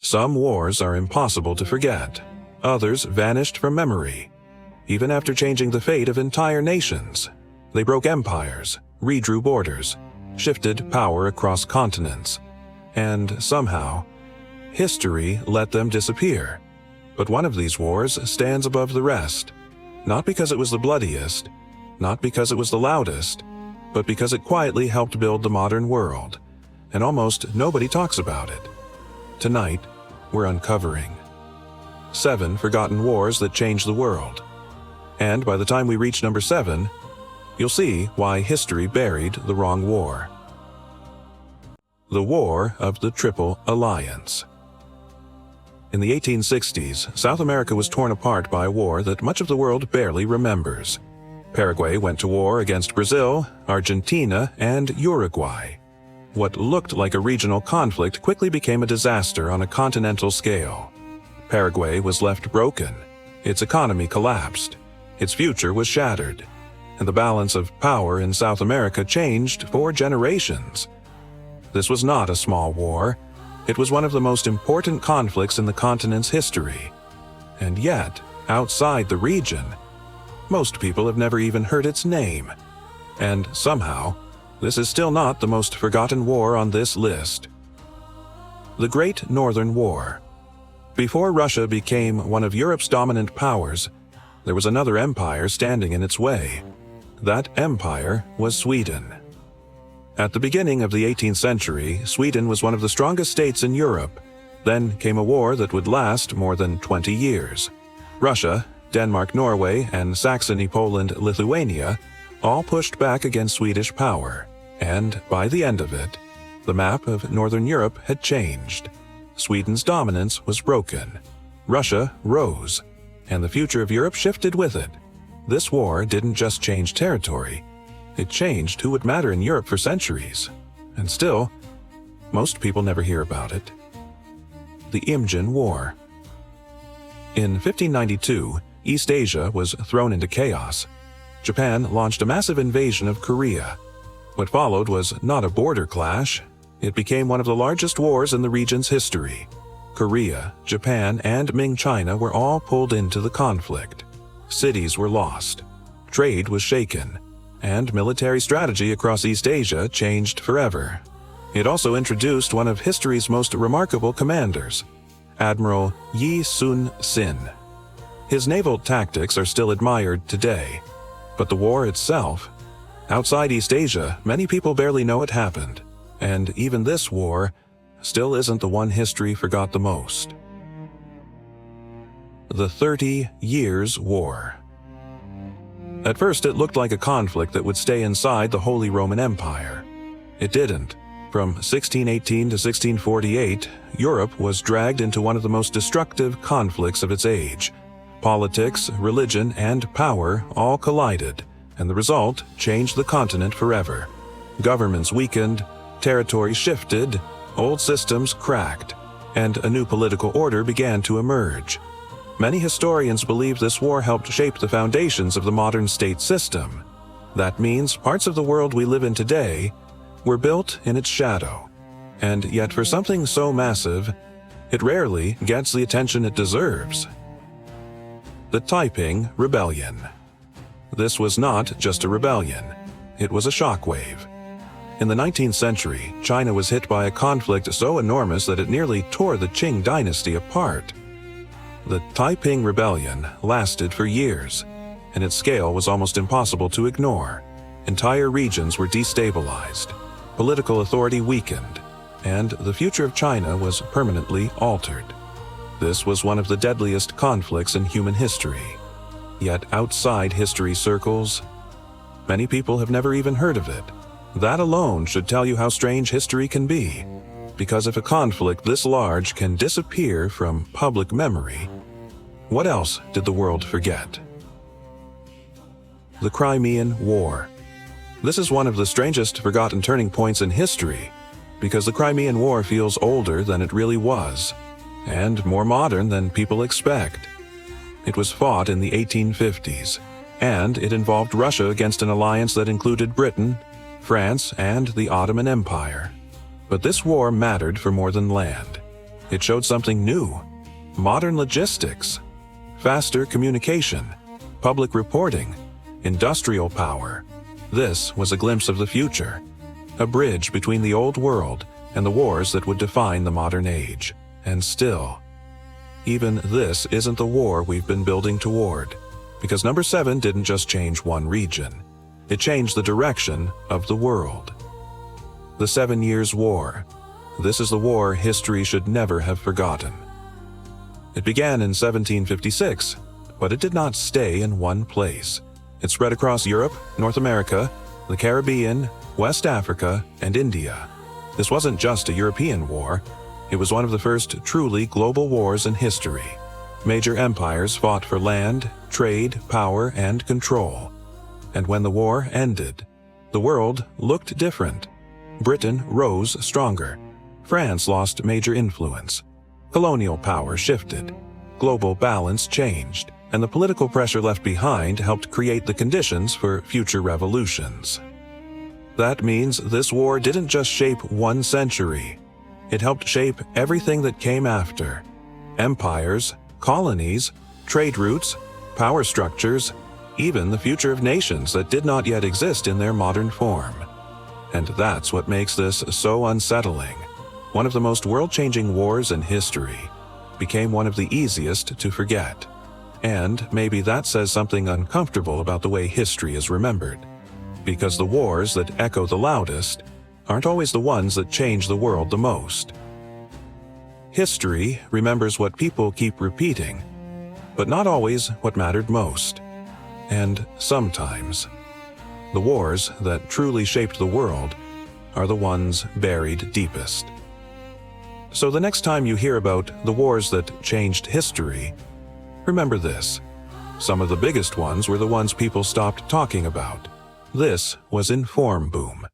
Some wars are impossible to forget. Others vanished from memory. Even after changing the fate of entire nations, they broke empires, redrew borders, shifted power across continents, and somehow, history let them disappear. But one of these wars stands above the rest, not because it was the bloodiest, not because it was the loudest, but because it quietly helped build the modern world, and almost nobody talks about it. Tonight, we're uncovering 7 forgotten wars that changed the world. And by the time we reach number 7, you'll see why history buried the wrong war. The War of the Triple Alliance. In the 1860s, South America was torn apart by a war that much of the world barely remembers. Paraguay went to war against Brazil, Argentina, and Uruguay. What looked like a regional conflict quickly became a disaster on a continental scale. Paraguay was left broken. Its economy collapsed. Its future was shattered. And the balance of power in South America changed for generations. This was not a small war. It was one of the most important conflicts in the continent's history. And yet, outside the region, most people have never even heard its name. And somehow, this is still not the most forgotten war on this list. The Great Northern War. Before Russia became one of Europe's dominant powers, there was another empire standing in its way. That empire was Sweden. At the beginning of the 18th century, Sweden was one of the strongest states in Europe. Then came a war that would last more than 20 years. Russia, Denmark-Norway, and Saxony-Poland-Lithuania all pushed back against Swedish power. And by the end of it, the map of Northern Europe had changed. Sweden's dominance was broken. Russia rose, and the future of Europe shifted with it. This war didn't just change territory, it changed who would matter in Europe for centuries. And still, most people never hear about it. The Imjin War. In 1592, East Asia was thrown into chaos. Japan launched a massive invasion of Korea. What followed was not a border clash. It became one of the largest wars in the region's history. Korea, Japan, and Ming China were all pulled into the conflict. Cities were lost. Trade was shaken. And military strategy across East Asia changed forever. It also introduced one of history's most remarkable commanders, Admiral Yi Sun-sin. His naval tactics are still admired today. But the war itself, outside East Asia, many people barely know it happened. And even this war still isn't the one history forgot the most. The 30 Years' War. At first, it looked like a conflict that would stay inside the Holy Roman Empire. It didn't. From 1618 to 1648, Europe was dragged into one of the most destructive conflicts of its age. Politics, religion, and power all collided, and the result changed the continent forever. Governments weakened, territories shifted, old systems cracked, and a new political order began to emerge. Many historians believe this war helped shape the foundations of the modern state system. That means parts of the world we live in today were built in its shadow. And yet for something so massive, it rarely gets the attention it deserves. The Taiping Rebellion. This was not just a rebellion. It was a shockwave. In the 19th century, China was hit by a conflict so enormous that it nearly tore the Qing dynasty apart. The Taiping Rebellion lasted for years, and its scale was almost impossible to ignore. Entire regions were destabilized, political authority weakened, and the future of China was permanently altered. This was one of the deadliest conflicts in human history. Yet outside history circles, many people have never even heard of it. That alone should tell you how strange history can be. Because if a conflict this large can disappear from public memory, what else did the world forget? The Crimean War. This is one of the strangest forgotten turning points in history, because the Crimean War feels older than it really was, and more modern than people expect. It was fought in the 1850s, and it involved Russia against an alliance that included Britain, France, and the Ottoman Empire. But this war mattered for more than land. It showed something new: modern logistics, faster communication, public reporting, industrial power. This was a glimpse of the future, a bridge between the old world and the wars that would define the modern age. And still, even this isn't the war we've been building toward, because number 7 didn't just change one region. It changed the direction of the world. The 7 Years' War. This is the war history should never have forgotten. It began in 1756, but it did not stay in one place. It spread across Europe, North America, the Caribbean, West Africa, and India. This wasn't just a European war. It was one of the first truly global wars in history. Major empires fought for land, trade, power, and control. And when the war ended, the world looked different. Britain rose stronger. France lost major influence. Colonial power shifted. Global balance changed, and the political pressure left behind helped create the conditions for future revolutions. That means this war didn't just shape one century. It helped shape everything that came after: empires, colonies, trade routes, power structures, even the future of nations that did not yet exist in their modern form. And that's what makes this so unsettling. One of the most world-changing wars in history became one of the easiest to forget. And maybe that says something uncomfortable about the way history is remembered. Because the wars that echo the loudest aren't always the ones that change the world the most. History remembers what people keep repeating, but not always what mattered most. And sometimes, the wars that truly shaped the world are the ones buried deepest. So the next time you hear about the wars that changed history, remember this: some of the biggest ones were the ones people stopped talking about. This was Inform Boom.